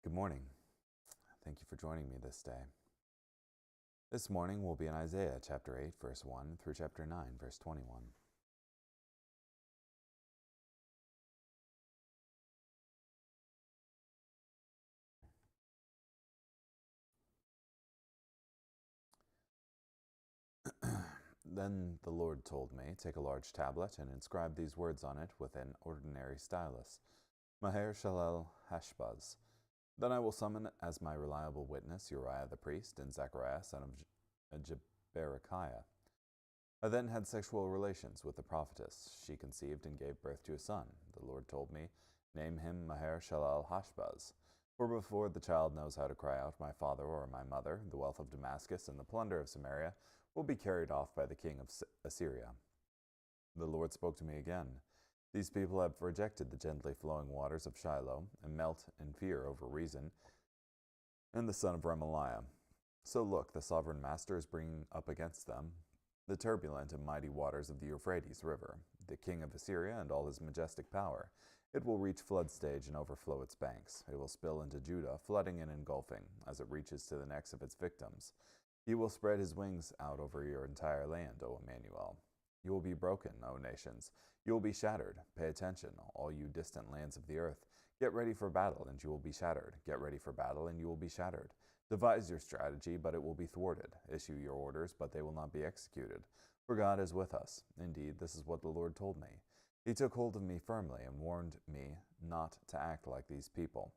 Good morning. Thank you for joining me this day. This morning we'll be in Isaiah chapter 8, verse 1 through chapter 9, verse 21. Then the Lord told me, "Take a large tablet and inscribe these words on it with an ordinary stylus. Maher Shalal Hashbaz. Then I will summon as my reliable witness Uriah the priest and Zechariah son of Berechiah. I then had sexual relations with the prophetess. She conceived and gave birth to a son. The Lord told me, Name him Maher Shalal Hashbaz. For before the child knows how to cry out, my father or my mother, the wealth of Damascus and the plunder of Samaria will be carried off by the king of Assyria." The Lord spoke to me again. "These people have rejected the gently flowing waters of Shiloh, and melt in fear over Rezin and the son of Remaliah. So look, the sovereign master is bringing up against them the turbulent and mighty waters of the Euphrates River, the king of Assyria and all his majestic power. It will reach flood stage and overflow its banks. It will spill into Judah, flooding and engulfing, as it reaches to the necks of its victims. He will spread his wings out over your entire land, O Emmanuel. You will be broken, O nations. You will be shattered. Pay attention, all you distant lands of the earth. Get ready for battle, and you will be shattered. Get ready for battle, and you will be shattered. Devise your strategy, but it will be thwarted. Issue your orders, but they will not be executed. For God is with us. Indeed, this is what the Lord told me. He took hold of me firmly and warned me not to act like these people.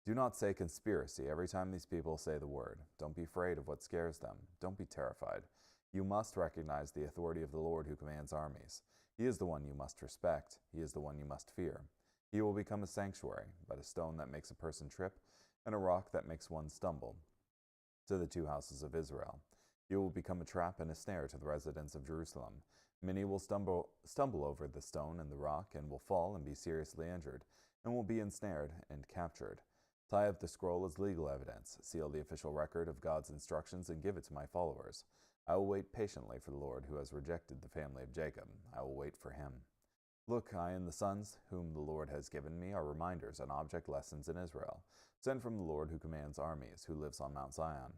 Do not say conspiracy every time these people say the word. Don't be afraid of what scares them. Don't be terrified. You must recognize the authority of the Lord who commands armies. He is the one you must respect. He is the one you must fear. He will become a sanctuary, but a stone that makes a person trip, and a rock that makes one stumble, to the two houses of Israel. He will become a trap and a snare to the residents of Jerusalem. Many will stumble over the stone and the rock, and will fall and be seriously injured, and will be ensnared and captured. Tie up the scroll as legal evidence, seal the official record of God's instructions, and give it to my followers. I will wait patiently for the Lord who has rejected the family of Jacob. I will wait for him. Look, I and the sons whom the Lord has given me are reminders and object lessons in Israel, sent from the Lord who commands armies, who lives on Mount Zion.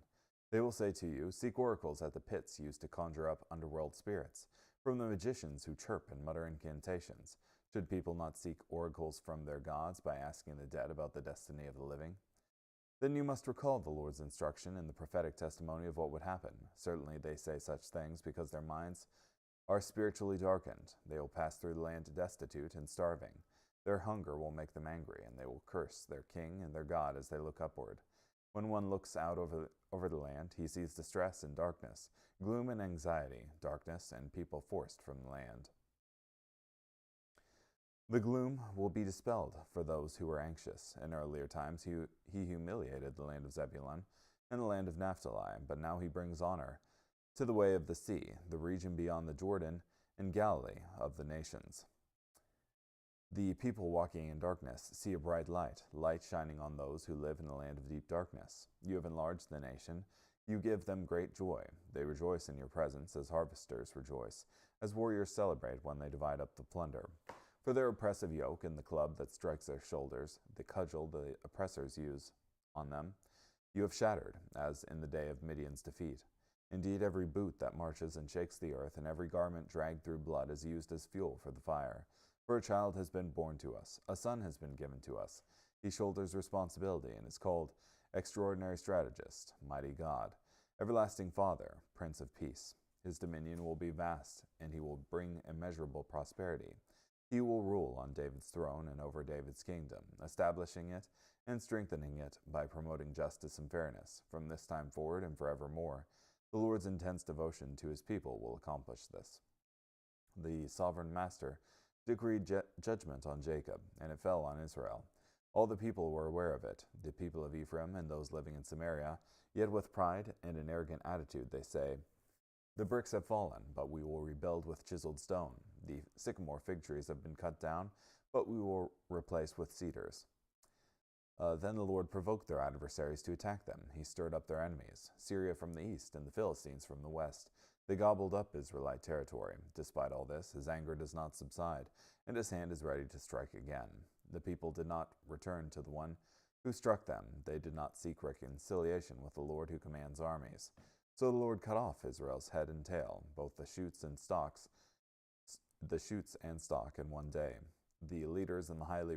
They will say to you, Seek oracles at the pits used to conjure up underworld spirits, from the magicians who chirp and mutter incantations. Should people not seek oracles from their gods by asking the dead about the destiny of the living? Then you must recall the Lord's instruction in the prophetic testimony of what would happen. Certainly they say such things because their minds are spiritually darkened. They will pass through the land destitute and starving. Their hunger will make them angry, and they will curse their king and their God as they look upward. When one looks out over the land, he sees distress and darkness, gloom and anxiety, darkness and people forced from the land. The gloom will be dispelled for those who were anxious. In earlier times he humiliated the land of Zebulun and the land of Naphtali, but now he brings honor to the way of the sea, the region beyond the Jordan, and Galilee of the nations. The people walking in darkness see a bright light, light shining on those who live in the land of deep darkness. You have enlarged the nation. You give them great joy. They rejoice in your presence as harvesters rejoice, as warriors celebrate when they divide up the plunder. For their oppressive yoke and the club that strikes their shoulders, the cudgel the oppressors use on them, you have shattered, as in the day of Midian's defeat. Indeed, every boot that marches and shakes the earth, and every garment dragged through blood is used as fuel for the fire. For a child has been born to us, a son has been given to us. He shoulders responsibility and is called Extraordinary Strategist, Mighty God, Everlasting Father, Prince of Peace. His dominion will be vast, and he will bring immeasurable prosperity. He will rule on David's throne and over David's kingdom, establishing it and strengthening it by promoting justice and fairness, from this time forward and forevermore. The Lord's intense devotion to his people will accomplish this. The sovereign master decreed judgment on Jacob, and it fell on Israel. All the people were aware of it, the people of Ephraim and those living in Samaria, yet with pride and an arrogant attitude they say, The bricks have fallen, but we will rebuild with chiseled stone. The sycamore fig trees have been cut down, but we will replace with cedars. Then the Lord provoked their adversaries to attack them. He stirred up their enemies, Syria from the east and the Philistines from the west. They gobbled up Israelite territory. Despite all this, his anger does not subside, and his hand is ready to strike again. The people did not return to the one who struck them. They did not seek reconciliation with the Lord who commands armies. So the Lord cut off Israel's head and tail, both the shoots and stalk, in one day. The leaders and the highly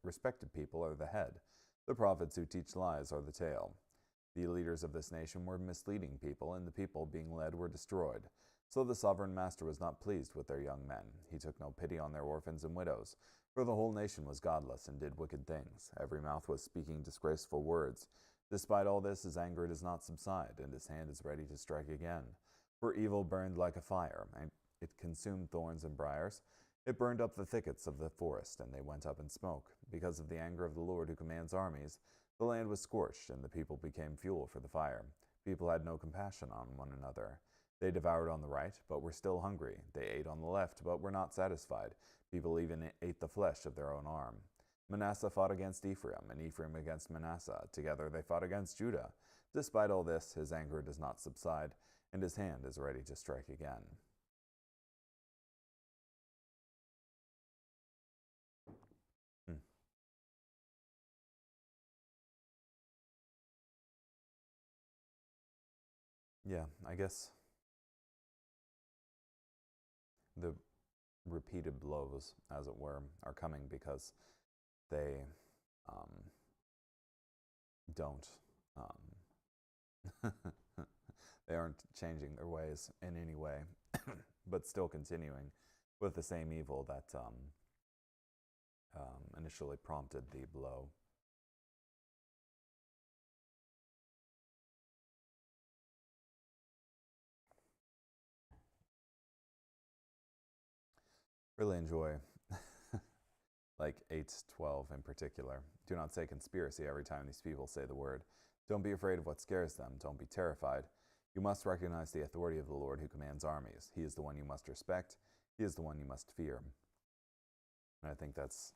respected people are the head. The prophets who teach lies are the tail. The leaders of this nation were misleading people, and the people being led were destroyed. So the sovereign master was not pleased with their young men. He took no pity on their orphans and widows, for the whole nation was godless and did wicked things. Every mouth was speaking disgraceful words. Despite all this, his anger does not subside, and his hand is ready to strike again. For evil burned like a fire, and it consumed thorns and briars. It burned up the thickets of the forest, and they went up in smoke. Because of the anger of the Lord who commands armies, the land was scorched, and the people became fuel for the fire. People had no compassion on one another. They devoured on the right, but were still hungry. They ate on the left, but were not satisfied. People even ate the flesh of their own arm. Manasseh fought against Ephraim, and Ephraim against Manasseh. Together they fought against Judah. Despite all this, his anger does not subside, and his hand is ready to strike again. Yeah, I guess the repeated blows, as it were, are coming because they don't, they aren't changing their ways in any way, but still continuing with the same evil that initially prompted the blow. Really enjoy like 8:12 in particular. Do not say conspiracy every time these people say the word. Don't be afraid of what scares them. Don't be terrified. You must recognize the authority of the Lord who commands armies. He is the one you must respect. He is the one you must fear. And I think that's,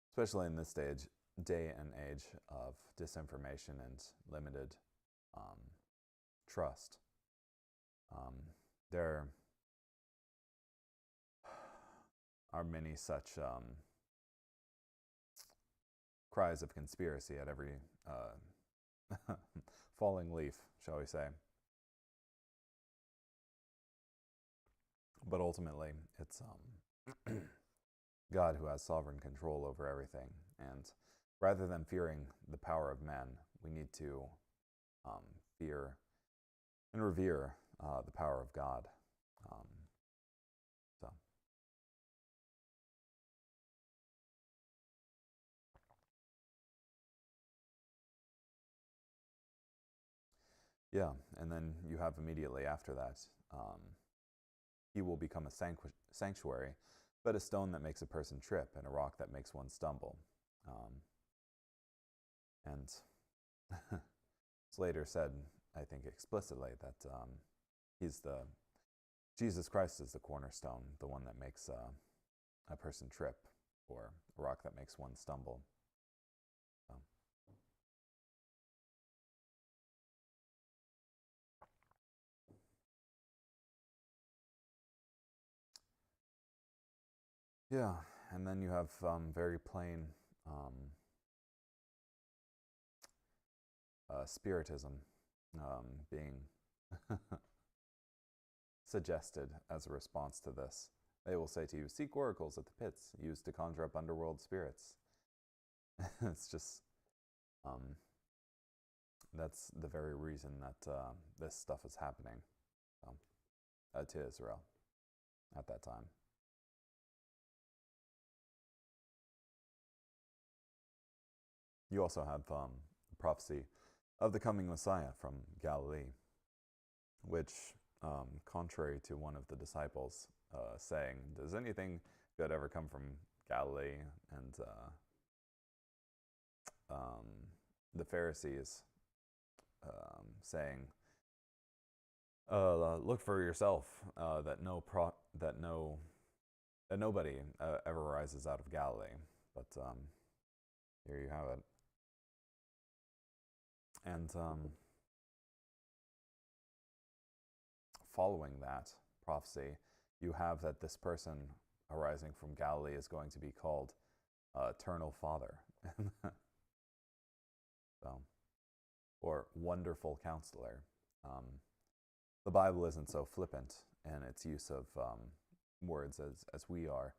especially in this day and age of disinformation and limited trust, there are many such cries of conspiracy at every falling leaf, shall we say. But ultimately, it's God who has sovereign control over everything. And rather than fearing the power of men, we need to fear and revere the power of God. Yeah, and then you have immediately after that, he will become a sanctuary, but a stone that makes a person trip and a rock that makes one stumble. And it's later said, I think explicitly, that Jesus Christ is the cornerstone, the one that makes a person trip, or a rock that makes one stumble. Yeah, and then you have very plain spiritism being suggested as a response to this. They will say to you, seek oracles at the pits used to conjure up underworld spirits. It's just, that's the very reason that this stuff is happening to Israel at that time. You also have prophecy of the coming Messiah from Galilee, which, contrary to one of the disciples saying, does anything good ever come from Galilee? And the Pharisees saying, look for yourself, that nobody ever rises out of Galilee. But here you have it. And following that prophecy, you have that this person arising from Galilee is going to be called Eternal Father. So, or wonderful counselor. The Bible isn't so flippant in its use of words as we are,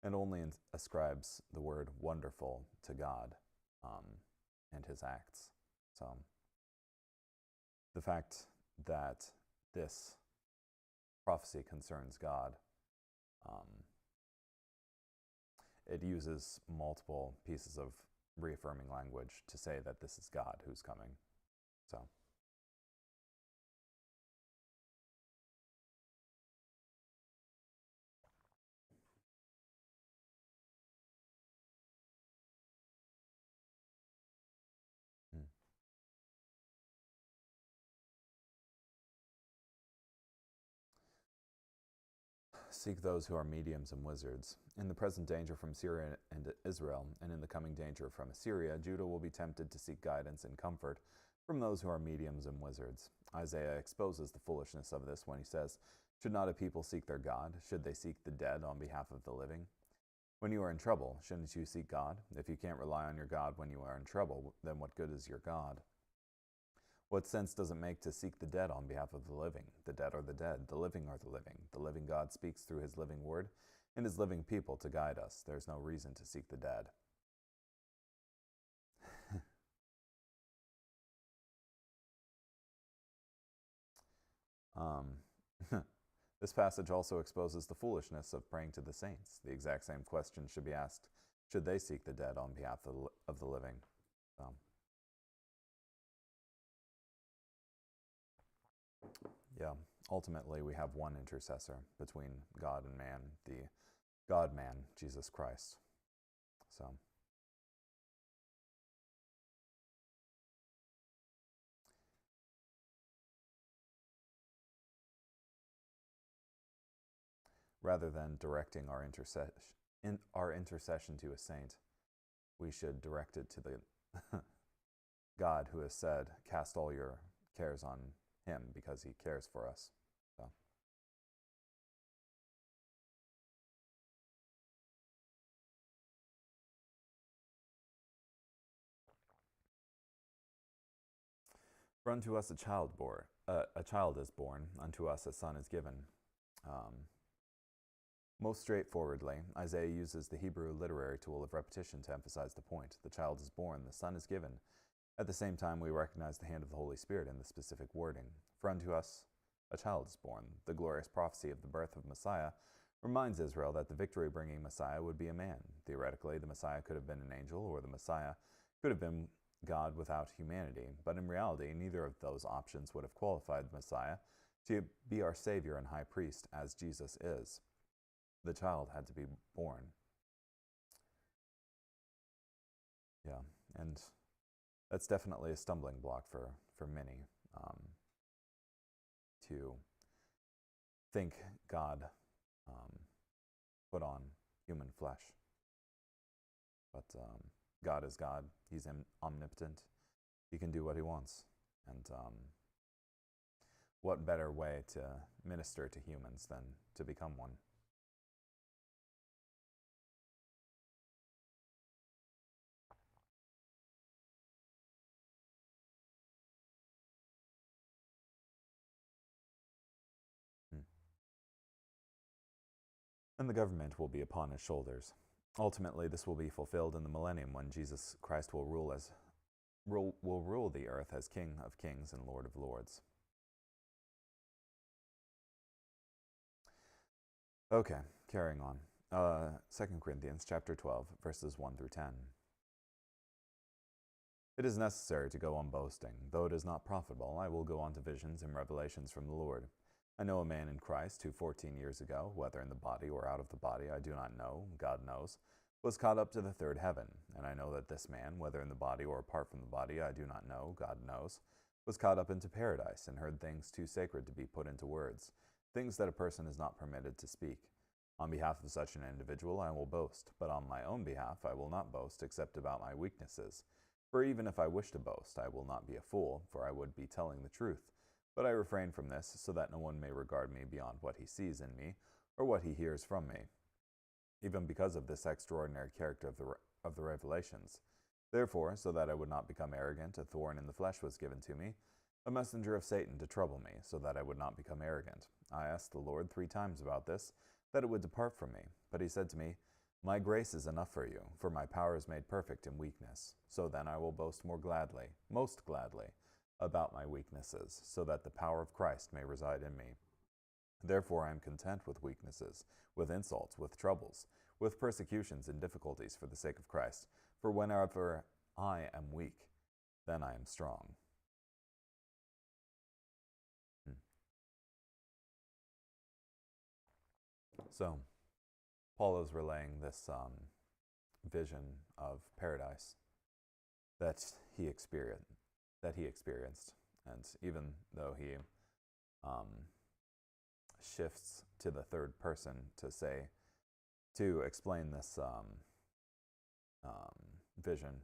and only ascribes the word wonderful to God and his acts. So the fact that this prophecy concerns God, it uses multiple pieces of reaffirming language to say that this is God who's coming. So seek those who are mediums and wizards. In the present danger from Syria and Israel, and in the coming danger from Assyria, Judah will be tempted to seek guidance and comfort from those who are mediums and wizards. Isaiah exposes the foolishness of this when he says, "Should not a people seek their God? Should they seek the dead on behalf of the living?" When you are in trouble, shouldn't you seek God? If you can't rely on your God when you are in trouble, then what good is your God? What sense does it make to seek the dead on behalf of the living? The dead are the dead, the living are the living. The living God speaks through his living word and his living people to guide us. There's no reason to seek the dead. This passage also exposes the foolishness of praying to the saints. The exact same question should be asked, should they seek the dead on behalf of the living? Yeah, ultimately we have one intercessor between God and man, the God-man, Jesus Christ. So rather than directing our intercession to a saint, we should direct it to the God who has said, "Cast all your cares on him because he cares for us." So. For unto us a child is born, unto us a son is given. Most straightforwardly, Isaiah uses the Hebrew literary tool of repetition to emphasize the point. The child is born, the son is given. At the same time, we recognize the hand of the Holy Spirit in the specific wording. For unto us a child is born. The glorious prophecy of the birth of Messiah reminds Israel that the victory-bringing Messiah would be a man. Theoretically, the Messiah could have been an angel, or the Messiah could have been God without humanity. But in reality, neither of those options would have qualified the Messiah to be our Savior and High Priest, as Jesus is. The child had to be born. Yeah, and that's definitely a stumbling block for many, to think God put on human flesh. But God is God. He's omnipotent. He can do what he wants. And what better way to minister to humans than to become one? And the government will be upon his shoulders. Ultimately, this will be fulfilled in the millennium when Jesus Christ will rule the earth as King of Kings and Lord of Lords. Okay, carrying on. 2 Corinthians chapter 12, verses 1 through 10. It is necessary to go on boasting, though it is not profitable. I will go on to visions and revelations from the Lord. I know a man in Christ who 14 years ago, whether in the body or out of the body, I do not know, God knows, was caught up to the third heaven. And I know that this man, whether in the body or apart from the body, I do not know, God knows, was caught up into paradise and heard things too sacred to be put into words, things that a person is not permitted to speak. On behalf of such an individual I will boast, but on my own behalf I will not boast except about my weaknesses. For even if I wish to boast, I will not be a fool, for I would be telling the truth. But I refrain from this, so that no one may regard me beyond what he sees in me, or what he hears from me. Even because of this extraordinary character of the revelations, Therefore, so that I would not become arrogant, a thorn in the flesh was given to me, a messenger of Satan to trouble me, so that I would not become arrogant. I asked the Lord 3 times about this, that it would depart from me. But he said to me, My grace is enough for you, for my power is made perfect in weakness. So then I will boast more gladly, most gladly, about my weaknesses, so that the power of Christ may reside in me. Therefore I am content with weaknesses, with insults, with troubles, with persecutions and difficulties for the sake of Christ. For whenever I am weak, then I am strong. So, Paul is relaying this vision of paradise that he experienced. And even though he shifts to the third person to explain this vision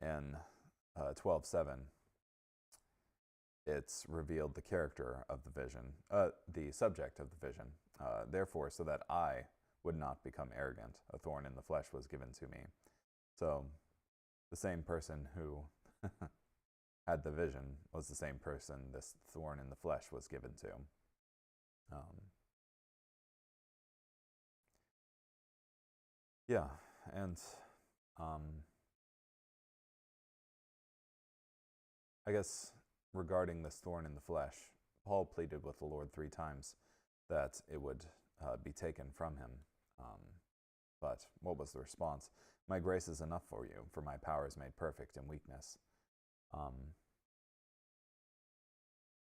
in 12:7, it's revealed the character of the vision, the subject of the vision. Therefore, so that I would not become arrogant, a thorn in the flesh was given to me. So the same person who had the vision was the same person this thorn in the flesh was given to. And I guess regarding this thorn in the flesh, Paul pleaded with the Lord 3 times that it would be taken from him. But what was the response? My grace is enough for you, for my power is made perfect in weakness.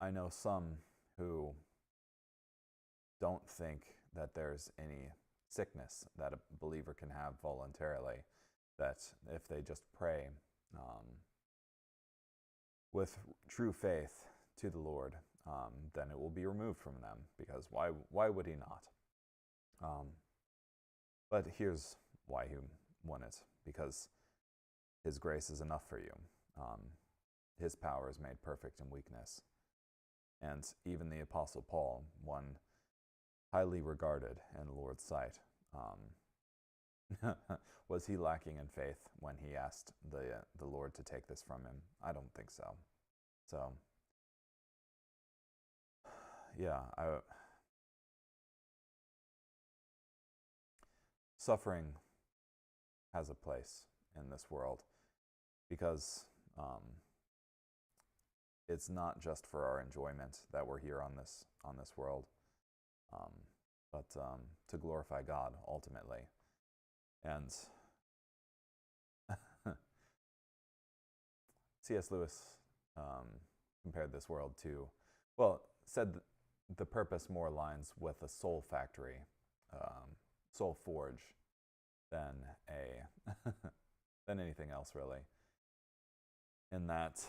I know some who don't think that there's any sickness that a believer can have voluntarily, that if they just pray with true faith to the Lord, then it will be removed from them, because why would he not? But here's why he won it, because his grace is enough for you. His power is made perfect in weakness. And even the Apostle Paul, one highly regarded in the Lord's sight, was he lacking in faith when he asked the Lord to take this from him? I don't think so. So, yeah, suffering has a place in this world, because it's not just for our enjoyment that we're here on this world, but to glorify God ultimately. And C.S. Lewis compared this world to, said the purpose more aligns with a soul factory, soul forge, than than anything else, really. In that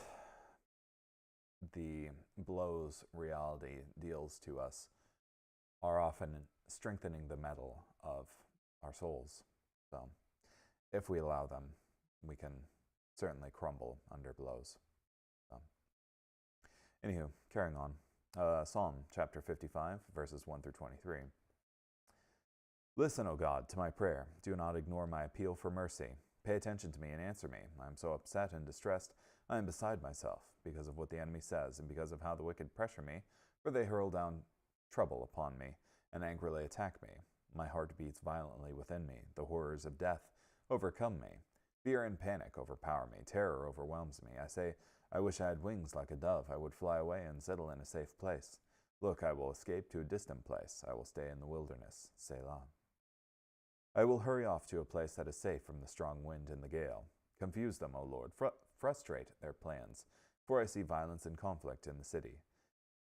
the blows reality deals to us are often strengthening the metal of our souls. So if we allow them, we can certainly crumble under blows. So, anywho, carrying on. Psalm chapter 55, verses 1 through 23. Listen, O God, to my prayer. Do not ignore my appeal for mercy. Pay attention to me and answer me. I am so upset and distressed. I am beside myself because of what the enemy says and because of how the wicked pressure me, for they hurl down trouble upon me and angrily attack me. My heart beats violently within me. The horrors of death overcome me. Fear and panic overpower me. Terror overwhelms me. I say, I wish I had wings like a dove. I would fly away and settle in a safe place. Look, I will escape to a distant place. I will stay in the wilderness. Selah. I will hurry off to a place that is safe from the strong wind and the gale. Confuse them, O Lord. Frustrate their plans, for I see violence and conflict in the city.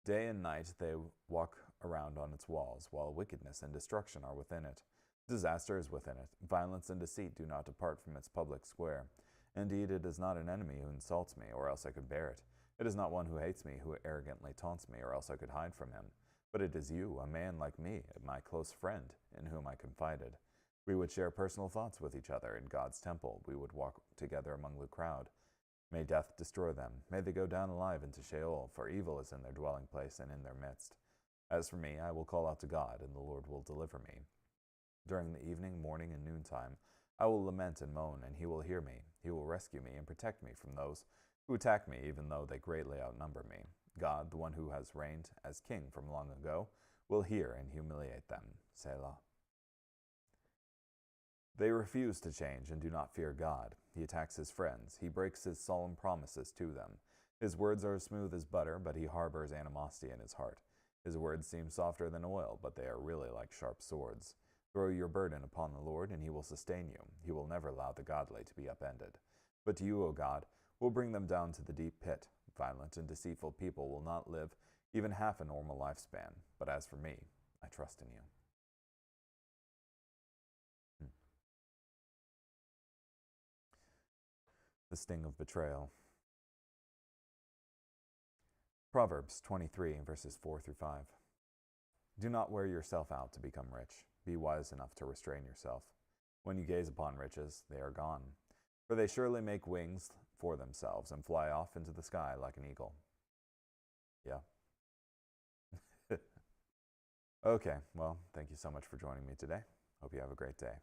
Day and night they walk around on its walls, while wickedness and destruction are within it. Disaster is within it. Violence and deceit do not depart from its public square. Indeed, it is not an enemy who insults me, or else I could bear it. It is not one who hates me, who arrogantly taunts me, or else I could hide from him. But it is you, a man like me, my close friend, in whom I confided. We would share personal thoughts with each other in God's temple. We would walk together among the crowd. May death destroy them. May they go down alive into Sheol, for evil is in their dwelling place and in their midst. As for me, I will call out to God, and the Lord will deliver me. During the evening, morning, and noontime, I will lament and moan, and he will hear me. He will rescue me and protect me from those who attack me, even though they greatly outnumber me. God, the one who has reigned as king from long ago, will hear and humiliate them. Selah. They refuse to change and do not fear God. He attacks his friends. He breaks his solemn promises to them. His words are smooth as butter, but he harbors animosity in his heart. His words seem softer than oil, but they are really like sharp swords. Throw your burden upon the Lord, and he will sustain you. He will never allow the godly to be upended. But to you, O God, will bring them down to the deep pit. Violent and deceitful people will not live even half a normal lifespan. But as for me, I trust in you. The sting of betrayal. Proverbs 23, verses 4 through 5. Do not wear yourself out to become rich. Be wise enough to restrain yourself. When you gaze upon riches, they are gone. For they surely make wings for themselves and fly off into the sky like an eagle. Yeah. Okay, well, thank you so much for joining me today. Hope you have a great day.